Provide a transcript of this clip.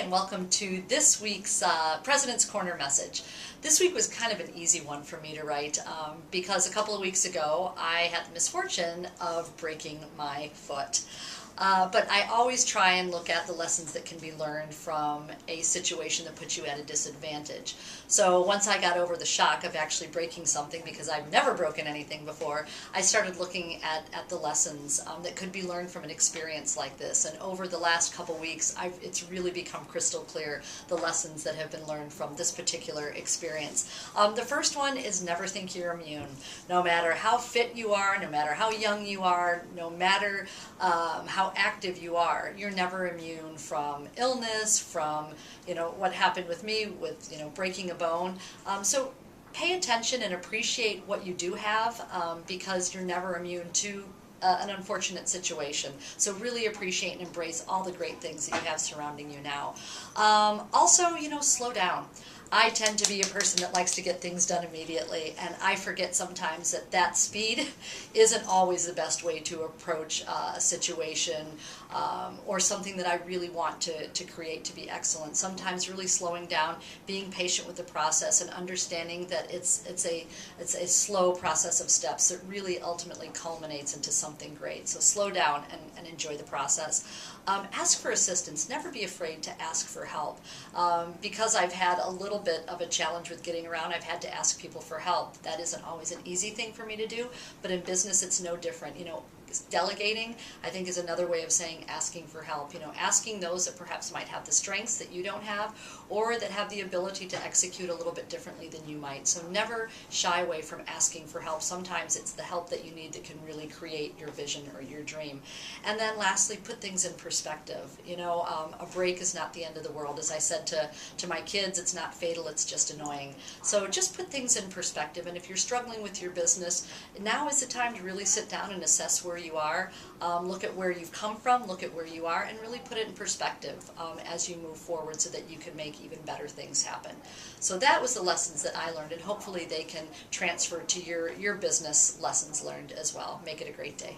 and welcome to this week's President's Corner message. This week was kind of an easy one for me to write because a couple of weeks ago I had the misfortune of breaking my foot. But I always try and look at the lessons that can be learned from a situation that puts you at a disadvantage. So once I got over the shock of actually breaking something, because I've never broken anything before, I started looking at the lessons that could be learned from an experience like this. And over the last couple weeks, it's really become crystal clear the lessons that have been learned from this particular experience. The first one is never think you're immune. No matter how fit you are, no matter how young you are, no matter how active you are, you're never immune from illness, from what happened with me with breaking a bone. So pay attention and appreciate what you do have, because you're never immune to an unfortunate situation. So really appreciate and embrace all the great things that you have surrounding you now. Also, slow down. I tend to be a person that likes to get things done immediately, and I forget sometimes that speed isn't always the best way to approach a situation or something that I really want to create to be excellent. Sometimes really slowing down, being patient with the process, and understanding that it's a slow process of steps that really ultimately culminates into something great. So slow down and enjoy the process. Ask for assistance. Never be afraid to ask for help. Because I've had a little bit of a challenge with getting around, I've had to ask people for help. That isn't always an easy thing for me to do, but in business it's no different. Delegating, I think, is another way of saying asking for help. Asking those that perhaps might have the strengths that you don't have, or that have the ability to execute a little bit differently than you might. So never shy away from asking for help. Sometimes it's the help that you need that can really create your vision or your dream. And then lastly, put things in perspective. A break is not the end of the world. As I said to my kids, it's not fatal, it's just annoying. So just put things in perspective, and if you're struggling with your business, now is the time to really sit down and assess where you are, look at where you've come from, look at where you are, and really put it in perspective as you move forward so that you can make even better things happen. So that was the lessons that I learned, and hopefully they can transfer to your business lessons learned as well. Make it a great day.